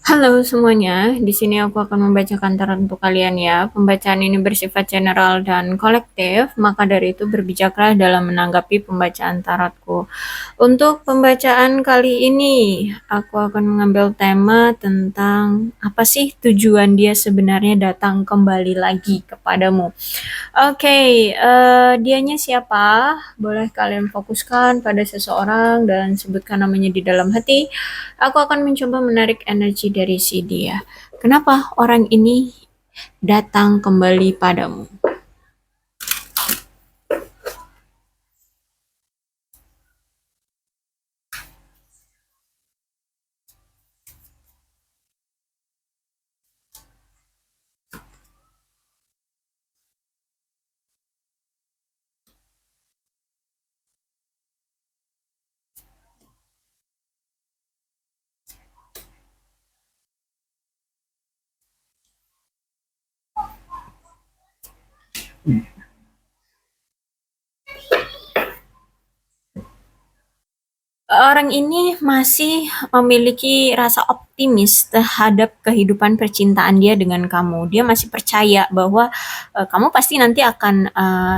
Halo semuanya, di sini aku akan membacakan tarot untuk kalian ya. Pembacaan ini bersifat general dan kolektif, maka dari itu berbijaklah dalam menanggapi pembacaan tarotku. Untuk pembacaan kali ini, aku akan mengambil tema tentang apa sih tujuan dia sebenarnya datang kembali lagi kepadamu. Oke, dianya siapa? Boleh kalian fokuskan pada seseorang dan sebutkan namanya di dalam hati. Aku akan mencoba menarik energi dari si dia. Kenapa orang ini datang kembali padamu? Orang ini masih memiliki rasa optimis terhadap kehidupan percintaan dia dengan kamu. Dia masih percaya bahwa kamu pasti nanti akan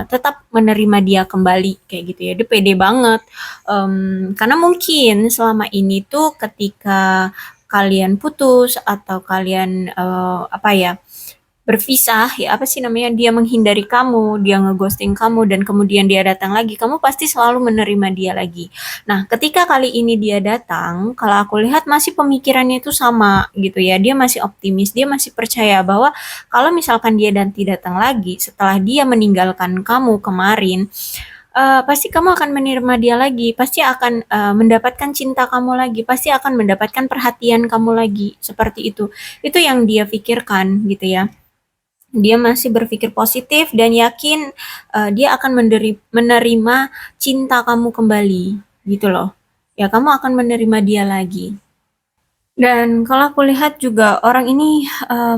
tetap menerima dia kembali kayak gitu ya. Dia pede banget. Karena mungkin selama ini tuh ketika kalian putus atau kalian apa ya berpisah ya apa sih namanya dia menghindari kamu, dia ngeghosting kamu dan kemudian dia datang lagi, kamu pasti selalu menerima dia lagi. Nah, ketika kali ini dia datang, kalau aku lihat masih pemikirannya itu sama gitu ya. Dia masih optimis, dia masih percaya bahwa kalau misalkan dia nanti datang lagi setelah dia meninggalkan kamu kemarin, pasti kamu akan menerima dia lagi, pasti akan mendapatkan cinta kamu lagi, pasti akan mendapatkan perhatian kamu lagi, seperti itu. Itu yang dia pikirkan gitu ya. Dia masih berpikir positif dan yakin dia akan menerima cinta kamu kembali, gitu loh. Ya, kamu akan menerima dia lagi. Dan kalau aku lihat juga orang ini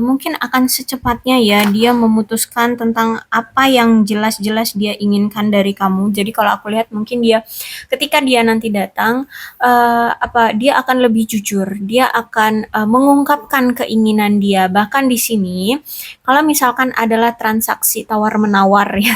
mungkin akan secepatnya ya dia memutuskan tentang apa yang jelas-jelas dia inginkan dari kamu. Jadi kalau aku lihat mungkin dia ketika dia nanti datang apa dia akan lebih jujur. Dia akan mengungkapkan keinginan dia. Bahkan di sini kalau misalkan adalah transaksi tawar-menawar ya.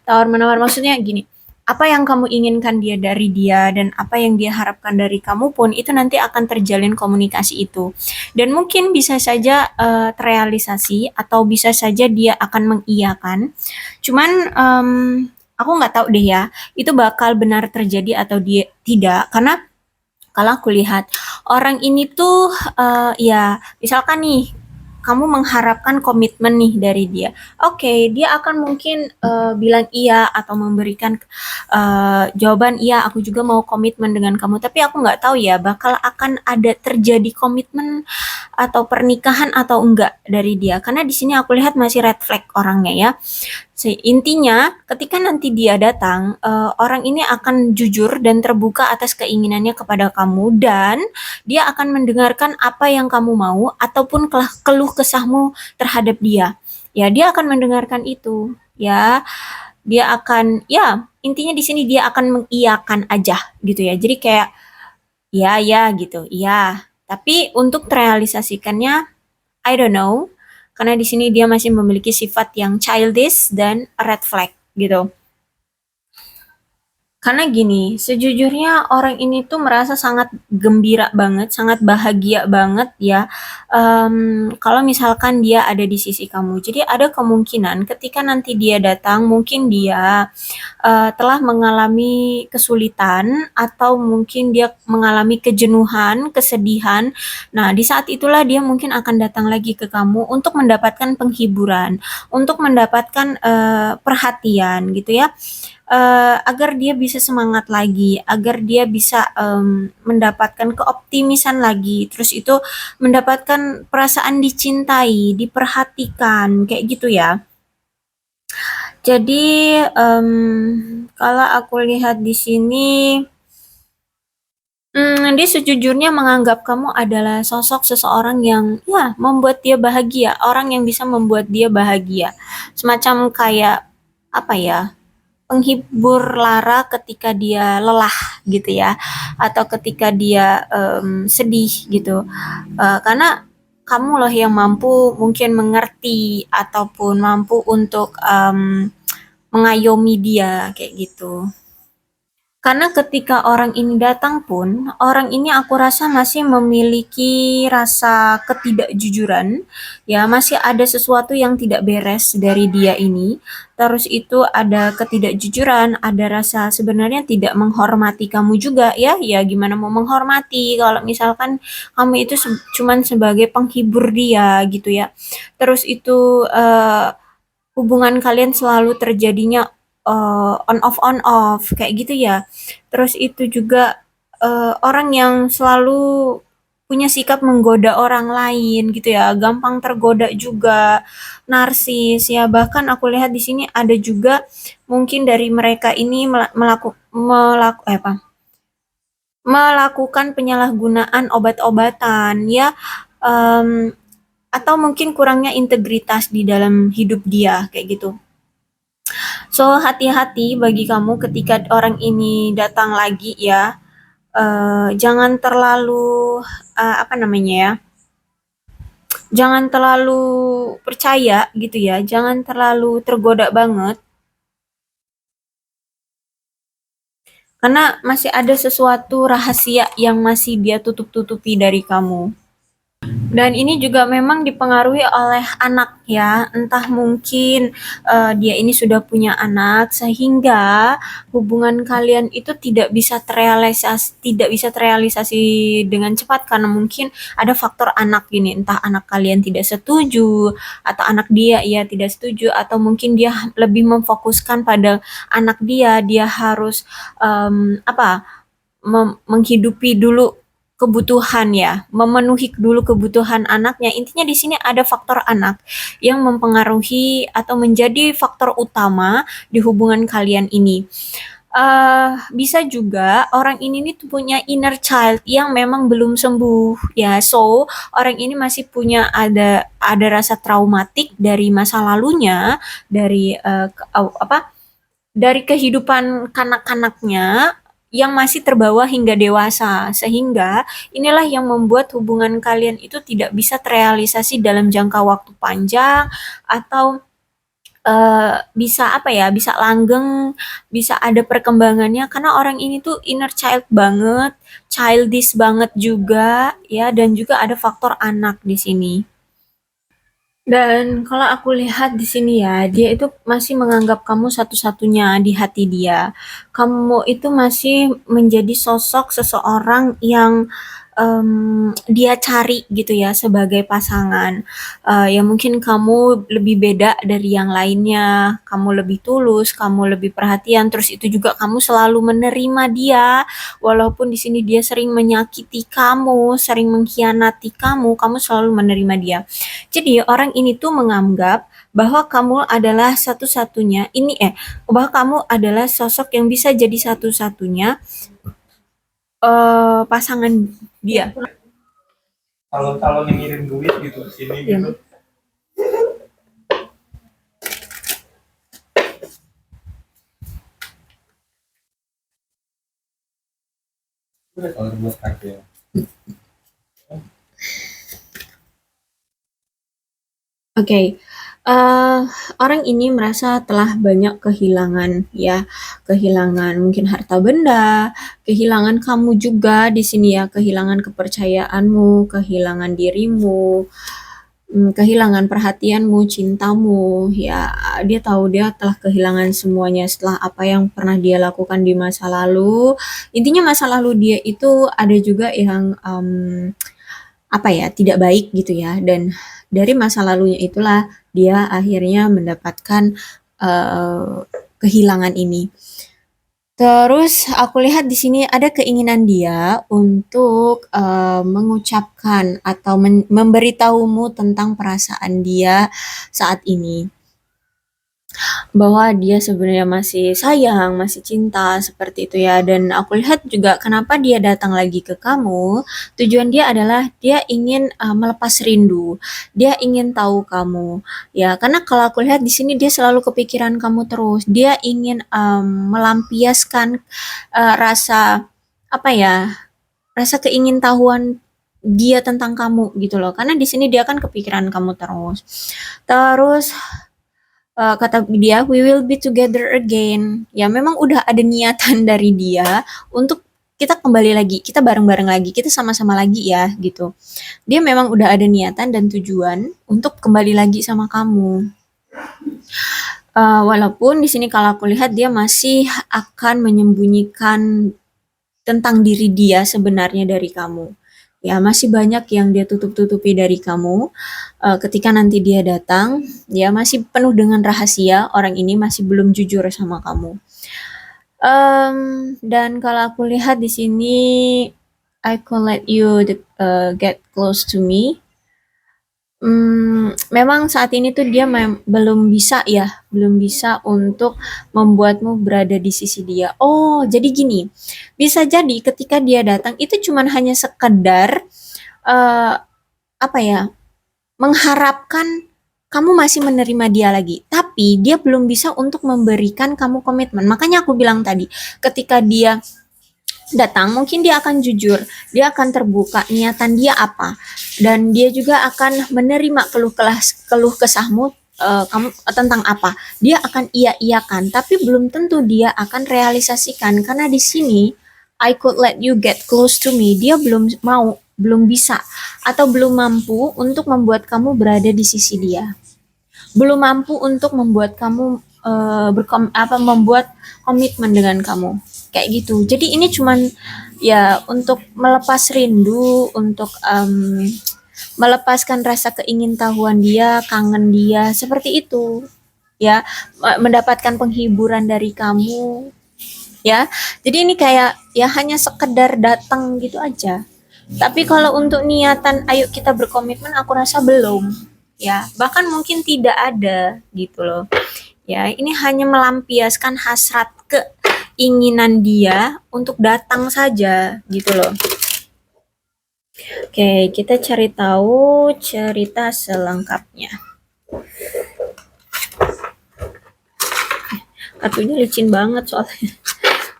Tawar-menawar maksudnya gini, apa yang kamu inginkan dia dari dia dan apa yang dia harapkan dari kamu pun itu nanti akan terjalin komunikasi itu. Dan mungkin bisa saja terrealisasi atau bisa saja dia akan mengiyakan. Cuman aku nggak tahu deh ya, itu bakal benar terjadi atau dia tidak karena kalau aku lihat orang ini tuh ya misalkan nih kamu mengharapkan komitmen nih dari dia. Oke, dia akan mungkin bilang iya atau memberikan jawaban iya, aku juga mau komitmen dengan kamu. Tapi aku nggak tahu ya, bakal akan ada terjadi komitmen atau pernikahan atau enggak dari dia. Karena di sini aku lihat masih red flag orangnya ya. Intinya, ketika nanti dia datang, orang ini akan jujur dan terbuka atas keinginannya kepada kamu dan dia akan mendengarkan apa yang kamu mau ataupun keluh kesahmu terhadap dia. Ya, dia akan mendengarkan itu. Ya, dia akan ya intinya di sini dia akan mengiyakan aja gitu ya. Jadi kayak ya ya gitu. Ya. Tapi untuk terrealisasikannya I don't know, karena di sini dia masih memiliki sifat yang childish dan red flag gitu. Karena gini, sejujurnya orang ini tuh merasa sangat gembira banget, sangat bahagia banget ya. Kalau misalkan dia ada di sisi kamu. Jadi ada kemungkinan ketika nanti dia datang, mungkin dia telah mengalami kesulitan atau mungkin dia mengalami kejenuhan, kesedihan. Nah, di saat itulah dia mungkin akan datang lagi ke kamu untuk mendapatkan penghiburan, untuk mendapatkan perhatian gitu ya. Agar dia bisa semangat lagi, agar dia bisa mendapatkan keoptimisan lagi, terus itu mendapatkan perasaan dicintai, diperhatikan, kayak gitu ya. Jadi kalau aku lihat di sini, dia sejujurnya menganggap kamu adalah sosok seseorang yang ya membuat dia bahagia, orang yang bisa membuat dia bahagia, semacam kayak apa ya? penghibur lara ketika dia lelah gitu ya, atau ketika dia sedih gitu. Karena kamu loh yang mampu mungkin mengerti ataupun mampu untuk mengayomi dia kayak gitu. Karena ketika orang ini datang pun, orang ini aku rasa masih memiliki rasa ketidakjujuran, ya masih ada sesuatu yang tidak beres dari dia ini. Terus itu ada ketidakjujuran, ada rasa sebenarnya tidak menghormati kamu juga ya, ya gimana mau menghormati kalau misalkan kamu itu cuman sebagai penghibur dia gitu ya. Terus itu hubungan kalian selalu terjadinya on off kayak gitu ya. Terus itu juga orang yang selalu punya sikap menggoda orang lain gitu ya, gampang tergoda juga, narsis ya. Bahkan aku lihat di sini ada juga mungkin dari mereka ini melakukan penyalahgunaan obat-obatan ya, em, atau mungkin kurangnya integritas di dalam hidup dia kayak gitu. So, hati-hati bagi kamu ketika orang ini datang lagi ya. Jangan terlalu apa namanya ya? Jangan terlalu percaya gitu ya. Jangan terlalu tergoda banget karena masih ada sesuatu rahasia yang masih dia tutup-tutupi dari kamu. Dan ini juga memang dipengaruhi oleh anak ya, entah mungkin dia ini sudah punya anak sehingga hubungan kalian itu tidak bisa terrealisasi dengan cepat karena mungkin ada faktor anak gini, entah anak kalian tidak setuju atau anak dia ya tidak setuju atau mungkin dia lebih memfokuskan pada anak dia harus apa menghidupi dulu kebutuhan ya, memenuhi dulu kebutuhan anaknya. Intinya di sini ada faktor anak yang mempengaruhi atau menjadi faktor utama di hubungan kalian ini. Bisa juga orang ini nih punya inner child yang memang belum sembuh ya. So, orang ini masih punya ada rasa traumatik dari masa lalunya, dari dari kehidupan kanak-kanaknya yang masih terbawa hingga dewasa, sehingga inilah yang membuat hubungan kalian itu tidak bisa terrealisasi dalam jangka waktu panjang atau bisa apa ya, bisa langgeng, bisa ada perkembangannya karena orang ini tuh inner child banget, childish banget juga ya dan juga ada faktor anak di sini. Dan kalau aku lihat di sini ya, dia itu masih menganggap kamu satu-satunya di hati dia. Kamu itu masih menjadi sosok seseorang yang dia cari gitu ya sebagai pasangan. Ya mungkin kamu lebih beda dari yang lainnya, kamu lebih tulus, kamu lebih perhatian, terus itu juga kamu selalu menerima dia, walaupun di sini dia sering menyakiti kamu, sering mengkhianati kamu selalu menerima dia. Jadi orang ini tuh menganggap bahwa kamu adalah satu-satunya bahwa kamu adalah sosok yang bisa jadi satu-satunya pasangan dia. Kalau yang ngirim duit gitu sini Ya. gitu. Udah kalau buat kartu ya. Oke, orang ini merasa telah banyak kehilangan ya, kehilangan mungkin harta benda, kehilangan kamu juga di sini ya, kehilangan kepercayaanmu, kehilangan dirimu, kehilangan perhatianmu, cintamu, ya dia tahu dia telah kehilangan semuanya setelah apa yang pernah dia lakukan di masa lalu. Intinya masa lalu dia itu ada juga yang apa ya, tidak baik gitu ya dan dari masa lalunya itulah dia akhirnya mendapatkan kehilangan ini. Terus aku lihat di sini ada keinginan dia untuk mengucapkan atau memberitahumu tentang perasaan dia saat ini. bahwa dia sebenarnya masih sayang, masih cinta, seperti itu ya. Dan aku lihat juga kenapa dia datang lagi ke kamu, tujuan dia adalah dia ingin melepas rindu, dia ingin tahu kamu, ya. Karena kalau aku lihat di sini dia selalu kepikiran kamu terus, dia ingin melampiaskan rasa apa ya, rasa keingintahuan dia tentang kamu gitu loh. Karena di sini dia kan kepikiran kamu terus. Terus kata dia, "We will be together again." Ya memang udah ada niatan dari dia untuk kita kembali lagi, kita bareng-bareng lagi, kita sama-sama lagi ya gitu. Dia memang udah ada niatan dan tujuan untuk kembali lagi sama kamu. Walaupun di sini kalau aku lihat dia masih akan menyembunyikan tentang diri dia sebenarnya dari kamu. Ya, masih banyak yang dia tutup-tutupi dari kamu. Ketika nanti dia datang, ya masih penuh dengan rahasia. Orang ini masih belum jujur sama kamu. Dan kalau aku lihat di sini, I could let you get close to me. Memang saat ini tuh dia belum bisa ya, belum bisa untuk membuatmu berada di sisi dia. Oh, jadi gini, bisa jadi ketika dia datang itu cuman hanya sekedar eh, apa ya, mengharapkan kamu masih menerima dia lagi, tapi dia belum bisa untuk memberikan kamu komitmen. Makanya aku bilang tadi, ketika dia datang, mungkin dia akan jujur, dia akan terbuka niatan dia apa, dan dia juga akan menerima keluh kesahmu kamu tentang apa. Dia akan iya-iyakan, tapi belum tentu dia akan realisasikan karena di sini I could let you get close to me. Dia belum mau, belum bisa, atau belum mampu untuk membuat kamu berada di sisi dia. Belum mampu untuk membuat kamu membuat komitmen dengan kamu kayak gitu. Jadi ini cuman ya untuk melepas rindu, untuk melepaskan rasa keingintahuan dia, kangen dia, seperti itu ya, mendapatkan penghiburan dari kamu ya. Jadi ini kayak ya hanya sekedar datang gitu aja. Tapi kalau untuk niatan ayo kita berkomitmen aku rasa belum ya, bahkan mungkin tidak ada gitu loh. Ya, ini hanya melampiaskan hasrat keinginan dia untuk datang saja gitu loh. Oke, kita cari tahu cerita selengkapnya. Kartunya licin banget soalnya.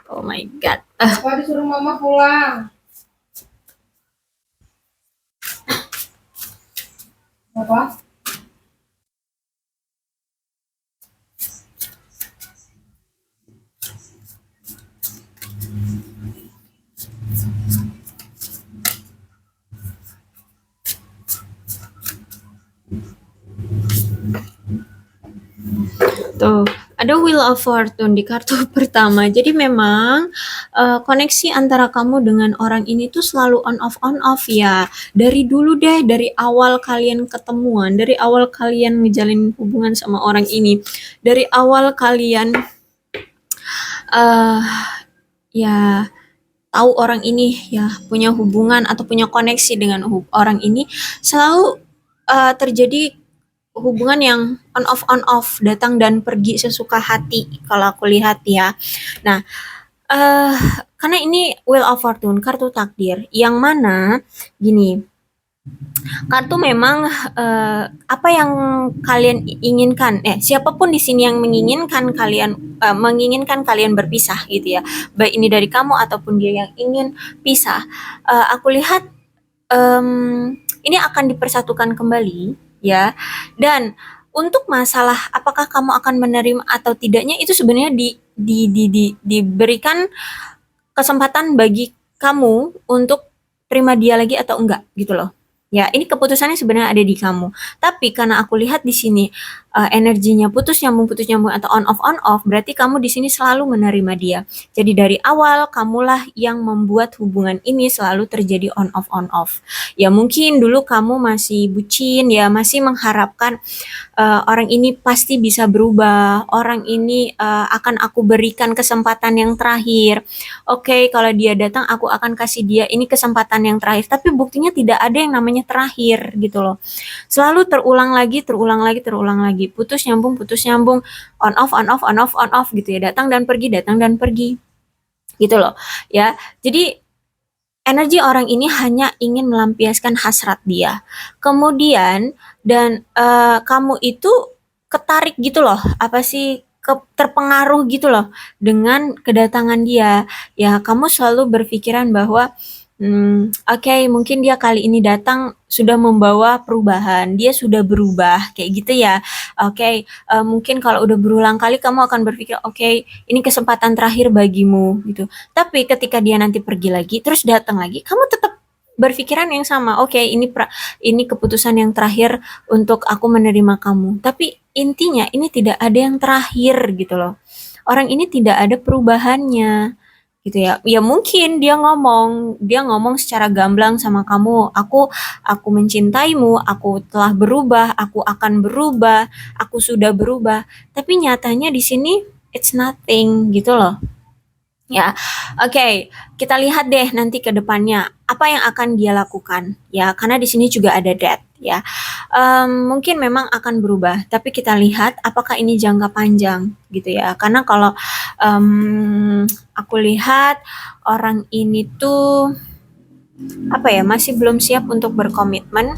Oh my god. Apa disuruh mama pulang? Apa? Tuh, ada Wheel of Fortune di kartu pertama. Jadi memang koneksi antara kamu dengan orang ini tuh selalu on off ya. Dari dulu deh, dari awal kalian ketemuan, dari awal kalian ngejalin hubungan sama orang ini, dari awal kalian eh ya tahu orang ini ya punya hubungan atau punya koneksi dengan orang ini, selalu terjadi hubungan yang on off, datang dan pergi sesuka hati kalau aku lihat ya. Nah, eh karena ini Wheel of Fortune, kartu takdir, yang mana gini, kartu memang apa yang kalian inginkan, siapapun di sini yang menginginkan kalian berpisah gitu ya, baik ini dari kamu ataupun dia yang ingin pisah, aku lihat ini akan dipersatukan kembali ya. Dan untuk masalah apakah kamu akan menerima atau tidaknya itu sebenarnya diberikan kesempatan bagi kamu untuk terima dia lagi atau enggak gitu loh. Ya, ini keputusannya sebenarnya ada di kamu. Tapi karena aku lihat di sini energinya putus nyambung atau on off, berarti kamu di sini selalu menerima dia. Jadi dari awal kamulah yang membuat hubungan ini selalu terjadi on off. Ya mungkin dulu kamu masih bucin ya, masih mengharapkan orang ini pasti bisa berubah, orang ini akan aku berikan kesempatan yang terakhir. Oke, kalau dia datang aku akan kasih dia ini kesempatan yang terakhir. Tapi buktinya tidak ada yang namanya terakhir gitu loh. Selalu terulang lagi, terulang lagi, terulang lagi. Putus nyambung, on off, on off, on off, on off gitu ya. Datang dan pergi gitu loh. Ya. Jadi energi orang ini hanya ingin melampiaskan hasrat dia. Kemudian kamu itu ketarik gitu loh, apa sih, terpengaruh gitu loh dengan kedatangan dia. Ya, kamu selalu berpikiran bahwa oke, mungkin dia kali ini datang sudah membawa perubahan, dia sudah berubah kayak gitu ya. Oke, mungkin kalau udah berulang kali kamu akan berpikir, oke, ini kesempatan terakhir bagimu gitu. Tapi ketika dia nanti pergi lagi, terus datang lagi, kamu tetap berpikiran yang sama. Oke, ini keputusan yang terakhir untuk aku menerima kamu. Tapi intinya ini tidak ada yang terakhir gitu loh. Orang ini tidak ada perubahannya gitu ya. Ya mungkin dia ngomong secara gamblang sama kamu, aku mencintaimu, aku telah berubah, aku akan berubah, aku sudah berubah. Tapi nyatanya di sini it's nothing gitu loh. Ya, oke, kita lihat deh nanti ke depannya apa yang akan dia lakukan. Ya, karena di sini juga ada death ya. Mungkin memang akan berubah, tapi kita lihat apakah ini jangka panjang gitu ya. Karena kalau aku lihat orang ini tuh apa ya, masih belum siap untuk berkomitmen.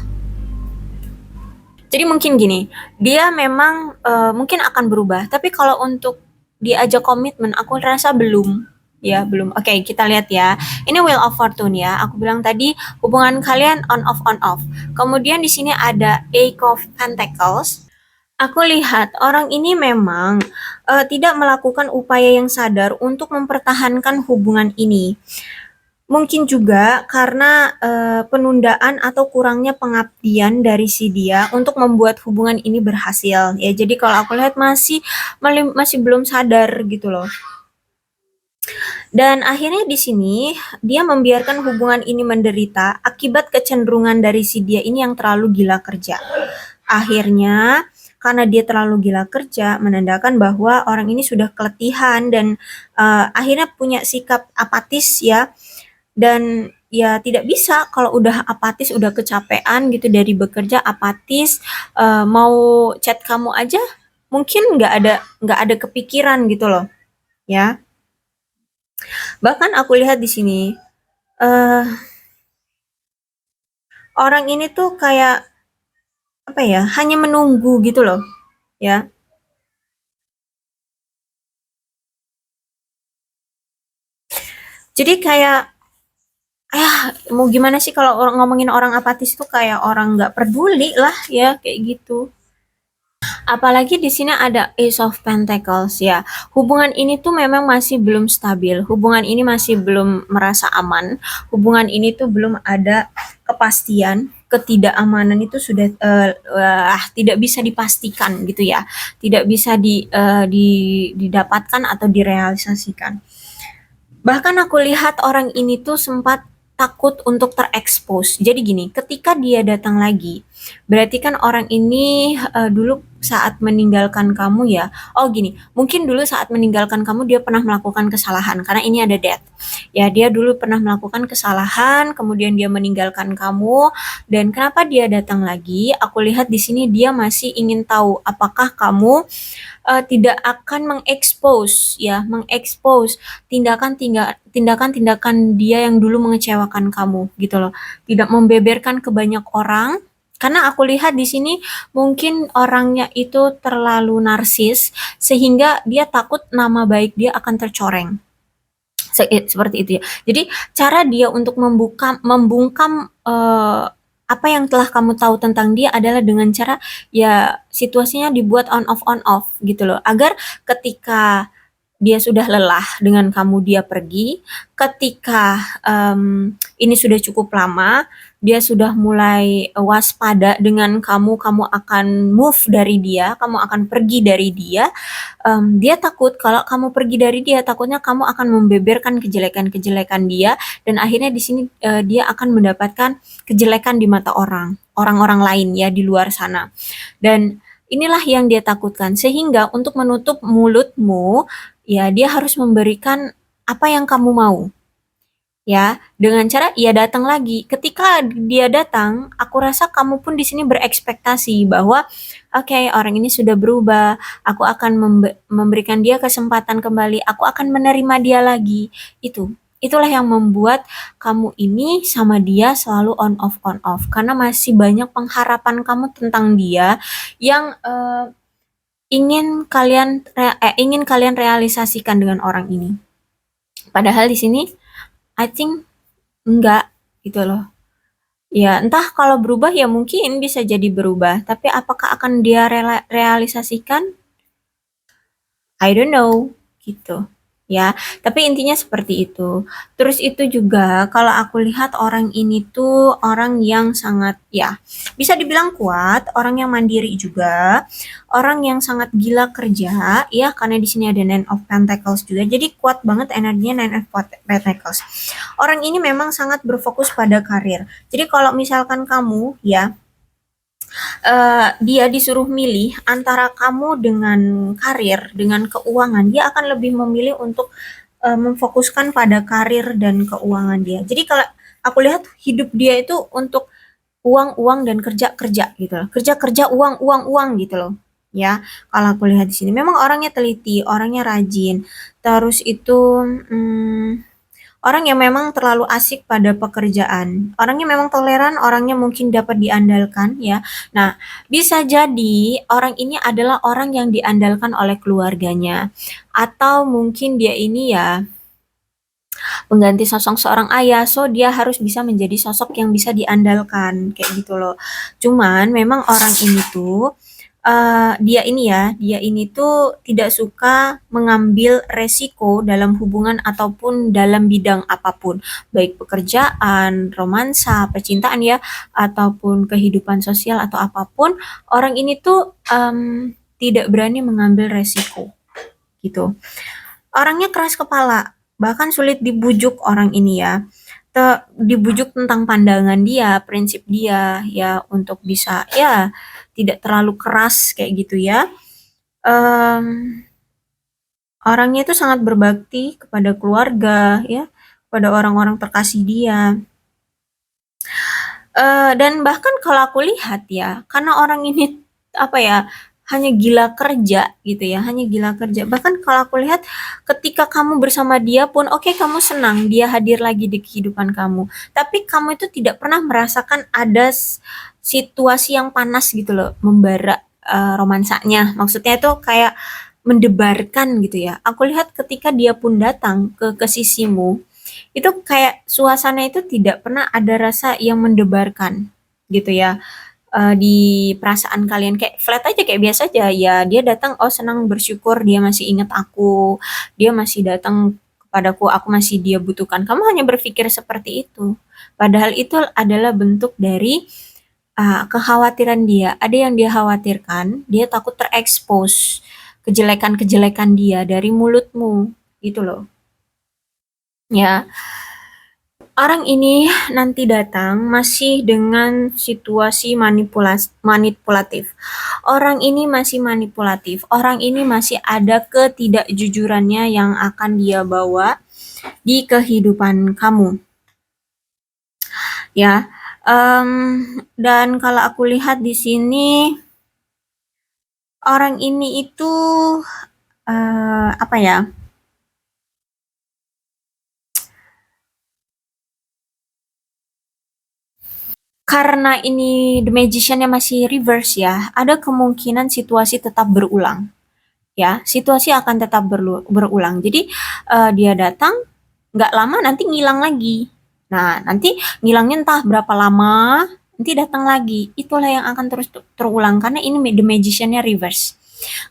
Jadi mungkin gini, dia memang mungkin akan berubah, tapi kalau untuk diajak komitmen aku rasa belum. Ya, belum. Oke, kita lihat ya. Ini Wheel of Fortune ya. Aku bilang tadi hubungan kalian on off on off. Kemudian di sini ada Eight of Pentacles. Aku lihat orang ini memang tidak melakukan upaya yang sadar untuk mempertahankan hubungan ini. Mungkin juga karena penundaan atau kurangnya pengabdian dari si dia untuk membuat hubungan ini berhasil. Ya, jadi kalau aku lihat masih belum sadar gitu loh. Dan akhirnya di sini dia membiarkan hubungan ini menderita akibat kecenderungan dari si dia ini yang terlalu gila kerja. Akhirnya karena dia terlalu gila kerja menandakan bahwa orang ini sudah keletihan dan akhirnya punya sikap apatis ya. Dan ya tidak bisa kalau udah apatis, udah kecapean gitu dari bekerja, apatis, mau chat kamu aja mungkin nggak ada kepikiran gitu loh ya. Bahkan aku lihat di sini eh orang ini tuh kayak apa ya, hanya menunggu gitu loh ya. Jadi kayak mau gimana sih kalau ngomongin orang apatis tuh kayak orang nggak peduli lah ya kayak gitu. Apalagi di sini ada Ace of Pentacles ya. Hubungan ini tuh memang masih belum stabil. Hubungan ini masih belum merasa aman. Hubungan ini tuh belum ada kepastian. Ketidakamanan itu sudah tidak bisa dipastikan gitu ya. Tidak bisa didapatkan atau direalisasikan. Bahkan aku lihat orang ini tuh sempat takut untuk terekspos. Jadi gini, ketika dia datang lagi, berarti kan orang ini dulu saat meninggalkan kamu ya. Oh gini, mungkin dulu saat meninggalkan kamu dia pernah melakukan kesalahan karena ini ada death. Ya, dia dulu pernah melakukan kesalahan, kemudian dia meninggalkan kamu dan kenapa dia datang lagi? Aku lihat di sini dia masih ingin tahu apakah kamu tidak akan mengekspos tindakan-tindakan dia yang dulu mengecewakan kamu gitu loh. Tidak membeberkan ke banyak orang karena aku lihat di sini mungkin orangnya itu terlalu narsis sehingga dia takut nama baik dia akan tercoreng. Seperti itu ya. Jadi cara dia untuk membungkam apa yang telah kamu tahu tentang dia adalah dengan cara ya situasinya dibuat on off gitu loh agar ketika dia sudah lelah dengan kamu dia pergi ketika ini sudah cukup lama dia sudah mulai waspada dengan kamu akan move dari dia, kamu akan pergi dari dia. Dia takut kalau kamu pergi dari dia, takutnya kamu akan membeberkan kejelekan-kejelekan dia dan akhirnya di sini dia akan mendapatkan kejelekan di mata orang-orang lain ya di luar sana. Dan inilah yang dia takutkan sehingga untuk menutup mulutmu ya dia harus memberikan apa yang kamu mau. ya, dengan cara ia datang lagi. Ketika dia datang, aku rasa kamu pun di sini berekspektasi bahwa oke, orang ini sudah berubah, aku akan memberikan dia kesempatan kembali, aku akan menerima dia lagi. Itulah yang membuat kamu ini sama dia selalu on off karena masih banyak pengharapan kamu tentang dia yang ingin kalian realisasikan dengan orang ini. Padahal di sini I think enggak gitu loh. Ya, entah kalau berubah ya mungkin bisa jadi berubah, tapi apakah akan dia realisasikan? I don't know, gitu. Ya, tapi intinya seperti itu. Terus itu juga kalau aku lihat orang ini tuh orang yang sangat ya, bisa dibilang kuat, orang yang mandiri juga, orang yang sangat gila kerja, ya karena di sini ada Nine of Pentacles juga. Jadi kuat banget energinya Nine of Pentacles. Orang ini memang sangat berfokus pada karir. Jadi kalau misalkan kamu ya dia disuruh milih antara kamu dengan karir, dengan keuangan, dia akan lebih memilih untuk memfokuskan pada karir dan keuangan dia. Jadi kalau aku lihat hidup dia itu untuk uang, uang dan kerja, kerja gitu loh. Kerja, kerja, uang, uang, uang gitu loh. Ya, kalau aku lihat di sini memang orangnya teliti, orangnya rajin. Terus itu orang yang memang terlalu asik pada pekerjaan. Orangnya memang toleran, orangnya mungkin dapat diandalkan ya. Nah, bisa jadi orang ini adalah orang yang diandalkan oleh keluarganya. Atau mungkin dia ini ya pengganti sosok seorang ayah, so dia harus bisa menjadi sosok yang bisa diandalkan kayak gitu loh. Cuman memang orang ini tuh dia ini tuh tidak suka mengambil resiko dalam hubungan ataupun dalam bidang apapun, baik pekerjaan, romansa, percintaan ya, ataupun kehidupan sosial atau apapun. Orang ini tuh tidak berani mengambil resiko gitu. Orangnya keras kepala, bahkan sulit dibujuk orang ini ya. Dibujuk tentang pandangan dia, prinsip dia ya untuk bisa ya tidak terlalu keras kayak gitu ya. Orangnya itu sangat berbakti kepada keluarga ya, kepada orang-orang terkasih dia. Dan bahkan kalau aku lihat ya, karena orang ini apa ya, hanya gila kerja gitu ya, hanya gila kerja. Bahkan kalau aku lihat ketika kamu bersama dia pun oke, kamu senang dia hadir lagi di kehidupan kamu. Tapi kamu itu tidak pernah merasakan ada situasi yang panas gitu loh, membara romansanya. Maksudnya itu kayak mendebarkan gitu ya. Aku lihat ketika dia pun datang ke sisimu, itu kayak suasana itu tidak pernah ada rasa yang mendebarkan gitu ya. Di perasaan kalian kayak flat aja kayak biasa aja ya, dia datang oh senang bersyukur dia masih ingat aku, dia masih datang kepadaku, aku masih dia butuhkan. Kamu hanya berpikir seperti itu, padahal itu adalah bentuk dari kekhawatiran dia. Ada yang dia khawatirkan, dia takut terekspos kejelekan-kejelekan dia dari mulutmu gitu loh ya. Orang ini nanti datang masih dengan situasi manipulatif. Orang ini masih manipulatif. Orang ini masih ada ketidakjujurannya yang akan dia bawa di kehidupan kamu. Ya, dan kalau aku lihat di sini orang ini itu apa ya? Karena ini The Magician-nya masih reverse ya, ada kemungkinan situasi tetap berulang. Ya, situasi akan tetap berulang. Jadi dia datang, nggak lama nanti ngilang lagi. Nah, nanti ngilangnya entah berapa lama, nanti datang lagi. Itulah yang akan terus terulang karena ini The Magician-nya reverse.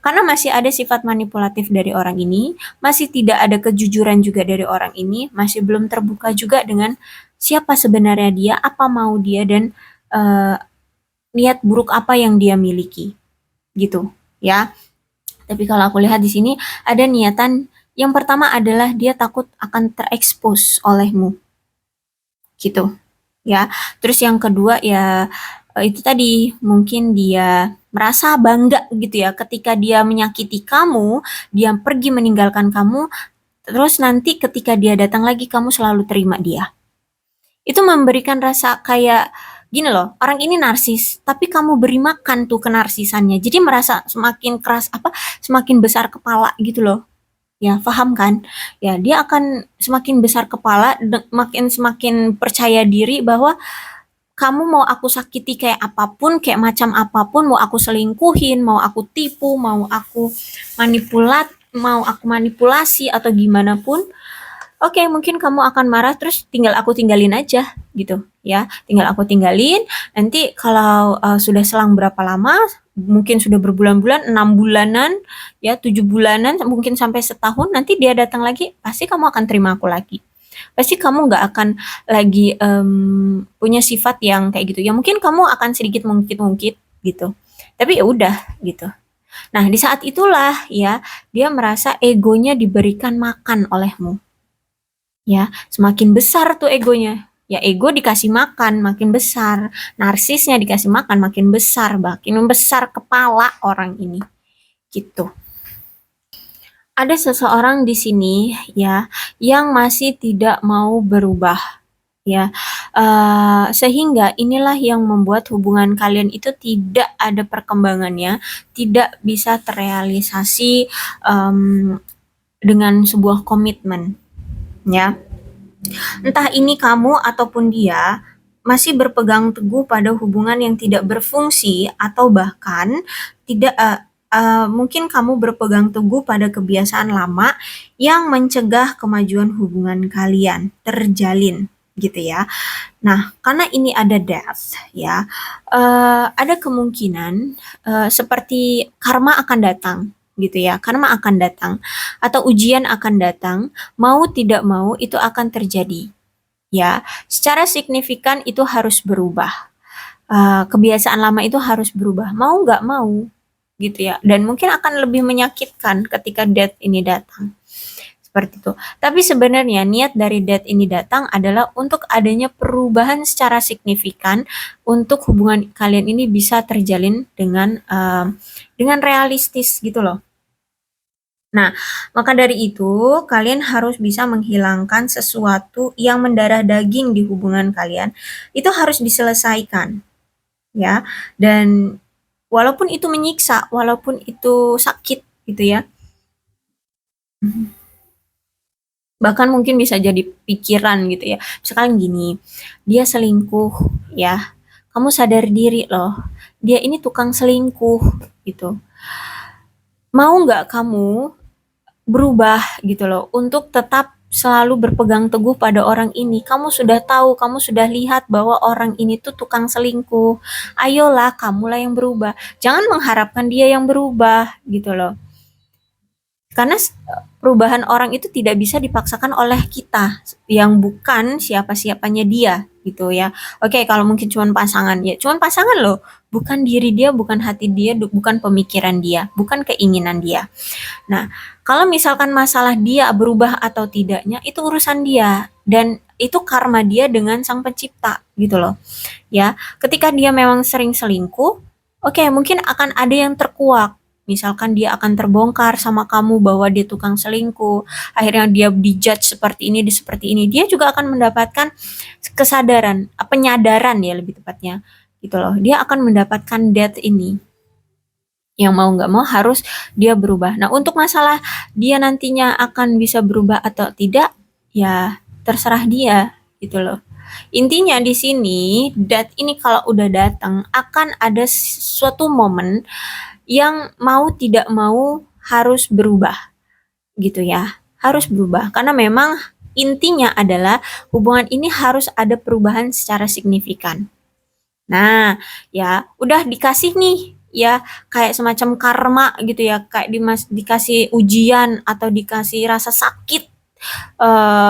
Karena masih ada sifat manipulatif dari orang ini, masih tidak ada kejujuran juga dari orang ini, masih belum terbuka juga dengan siapa sebenarnya dia, apa mau dia, dan niat buruk apa yang dia miliki. Gitu, ya. Tapi kalau aku lihat di sini ada niatan yang pertama adalah dia takut akan terekspos olehmu. Gitu, ya. Terus yang kedua ya itu tadi mungkin dia merasa bangga gitu ya ketika dia menyakiti kamu, dia pergi meninggalkan kamu, Terus nanti ketika dia datang lagi kamu selalu terima dia. Itu memberikan rasa kayak gini loh, orang ini narsis, tapi kamu beri makan tuh kenarsisannya. Jadi merasa semakin keras semakin besar kepala gitu loh. Ya, paham kan? Ya, dia akan semakin besar kepala, makin semakin percaya diri bahwa kamu mau aku sakiti kayak apapun, kayak macam apapun, mau aku selingkuhin, mau aku tipu, mau aku manipulasi atau gimana pun, oke, mungkin kamu akan marah terus tinggal aku tinggalin aja gitu ya. Tinggal aku tinggalin. Nanti kalau sudah selang berapa lama, mungkin sudah berbulan-bulan, 6 bulanan, ya 7 bulanan, mungkin sampai setahun, nanti dia datang lagi, pasti kamu akan terima aku lagi. Pasti kamu nggak akan lagi punya sifat yang kayak gitu. Ya mungkin kamu akan sedikit mungkit-mungkit gitu. Tapi ya udah gitu. Nah, di saat itulah ya dia merasa egonya diberikan makan olehmu. Ya, semakin besar tuh egonya. Ya ego dikasih makan makin besar, narsisnya dikasih makan makin besar kepala orang ini. Gitu. Ada seseorang di sini ya yang masih tidak mau berubah ya. Sehingga inilah yang membuat hubungan kalian itu tidak ada perkembangannya, tidak bisa terrealisasi dengan sebuah komitmen ya. Entah ini kamu ataupun dia masih berpegang teguh pada hubungan yang tidak berfungsi atau bahkan tidak mungkin kamu berpegang teguh pada kebiasaan lama yang mencegah kemajuan hubungan kalian terjalin gitu ya. Nah, karena ini ada death ya, ada kemungkinan seperti karma akan datang gitu ya, karma akan datang atau ujian akan datang, mau tidak mau itu akan terjadi ya. Secara signifikan itu harus berubah. Kebiasaan lama itu harus berubah, mau nggak mau gitu ya. Dan mungkin akan lebih menyakitkan ketika death ini datang. Seperti itu. Tapi sebenarnya niat dari death ini datang adalah untuk adanya perubahan secara signifikan untuk hubungan kalian ini bisa terjalin dengan realistis gitu loh. Nah, maka dari itu kalian harus bisa menghilangkan sesuatu yang mendarah daging di hubungan kalian. Itu harus diselesaikan, ya. Dan walaupun itu menyiksa, walaupun itu sakit gitu ya. Bahkan mungkin bisa jadi pikiran gitu ya. Misalkan gini, dia selingkuh ya. Kamu sadar diri loh, dia ini tukang selingkuh gitu. Mau nggak kamu berubah gitu loh untuk tetap selalu berpegang teguh pada orang ini. Kamu sudah tahu, kamu sudah lihat bahwa orang ini tuh tukang selingkuh. Ayolah, kamulah yang berubah. Jangan mengharapkan dia yang berubah gitu loh. Karena perubahan orang itu tidak bisa dipaksakan oleh kita yang bukan siapa-siapanya dia gitu ya. Oke, kalau mungkin cuma pasangan ya, cuma pasangan loh, bukan diri dia, bukan hati dia, bukan pemikiran dia, bukan keinginan dia. Nah, kalau misalkan masalah dia berubah atau tidaknya itu urusan dia dan itu karma dia dengan sang pencipta gitu loh. Ya, ketika dia memang sering selingkuh, oke, mungkin akan ada yang terkuak. Misalkan dia akan terbongkar sama kamu bahwa dia tukang selingkuh, akhirnya dia dijudge seperti ini, seperti ini. Dia juga akan mendapatkan kesadaran, penyadaran ya lebih tepatnya gitu loh. Dia akan mendapatkan death ini yang mau nggak mau harus dia berubah. Nah, untuk masalah dia nantinya akan bisa berubah atau tidak, ya terserah dia gitu loh. Intinya di sini, death ini kalau udah datang akan ada suatu momen yang mau tidak mau harus berubah gitu ya. Harus berubah karena memang intinya adalah hubungan ini harus ada perubahan secara signifikan. Nah, ya udah dikasih nih ya kayak semacam karma gitu ya, kayak dikasih ujian atau dikasih rasa sakit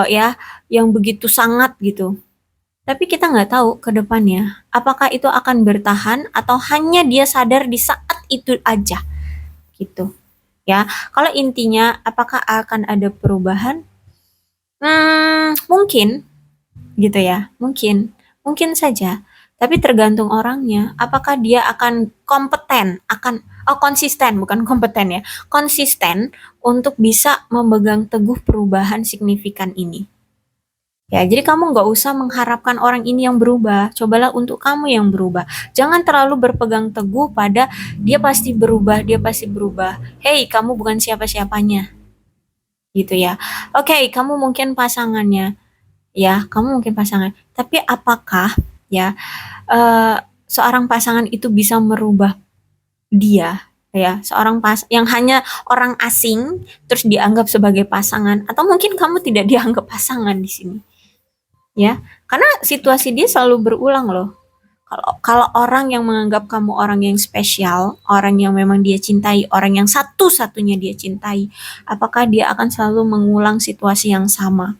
ya yang begitu sangat gitu. Tapi kita nggak tahu ke depannya apakah itu akan bertahan atau hanya dia sadar di saat itu aja gitu. Ya, kalau intinya apakah akan ada perubahan? Mungkin gitu ya, mungkin saja. Tapi tergantung orangnya, apakah dia akan kompeten, konsisten, bukan kompeten ya, konsisten untuk bisa memegang teguh perubahan signifikan ini. Ya, jadi kamu nggak usah mengharapkan orang ini yang berubah. Cobalah untuk kamu yang berubah. Jangan terlalu berpegang teguh pada dia pasti berubah, dia pasti berubah. Hey, kamu bukan siapa-siapanya, gitu ya. Oke, kamu mungkin pasangannya, ya, kamu mungkin pasangan. Tapi apakah ya seorang pasangan itu bisa merubah dia? Ya, seorang yang hanya orang asing terus dianggap sebagai pasangan, atau mungkin kamu tidak dianggap pasangan di sini. Ya, karena situasi dia selalu berulang loh. Kalau orang yang menganggap kamu orang yang spesial, orang yang memang dia cintai, orang yang satu-satunya dia cintai, apakah dia akan selalu mengulang situasi yang sama?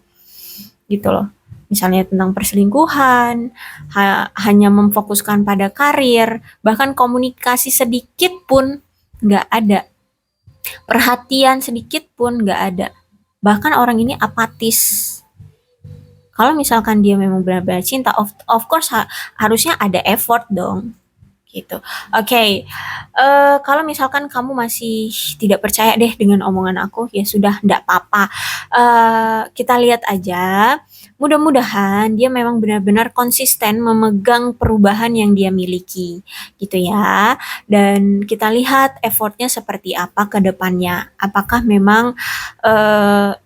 Gitu loh. Misalnya tentang perselingkuhan, hanya memfokuskan pada karir, bahkan komunikasi sedikit pun nggak ada. Perhatian sedikit pun nggak ada. Bahkan orang ini apatis. Kalau misalkan dia memang benar-benar cinta, of course harusnya ada effort dong, gitu. Oke, kalau misalkan kamu masih tidak percaya deh dengan omongan aku, ya sudah, nggak apa-apa. Kita lihat aja. Mudah-mudahan dia memang benar-benar konsisten memegang perubahan yang dia miliki, gitu ya. Dan kita lihat effortnya seperti apa ke depannya. Apakah memang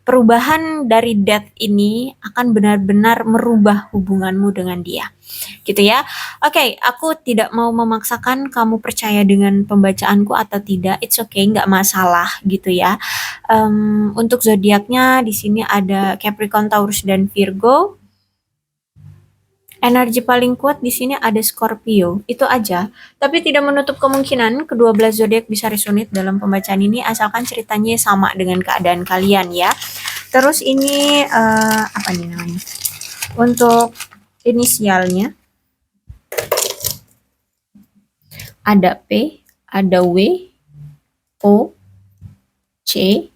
perubahan dari death ini akan benar-benar merubah hubunganmu dengan dia, gitu ya. Oke, aku tidak mau memaksakan kamu percaya dengan pembacaanku atau tidak. It's okay, nggak masalah gitu ya. Untuk zodiaknya di sini ada Capricorn, Taurus, dan Virgo. Energi paling kuat di sini ada Scorpio. Itu aja. Tapi tidak menutup kemungkinan kedua belas zodiak bisa resonate dalam pembacaan ini asalkan ceritanya sama dengan keadaan kalian ya. Terus ini apa nih namanya? Untuk inisialnya ada P, ada W, O, C,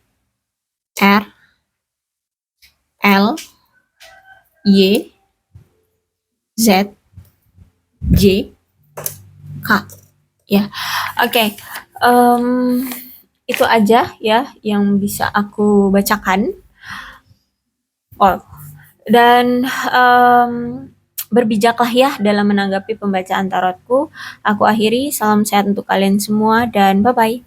R, L, Y, Z, J, K. Ya, oke. Itu aja ya yang bisa aku bacakan. Oh, dan berbijaklah ya dalam menanggapi pembacaan tarotku. Aku akhiri, salam sehat untuk kalian semua dan bye-bye.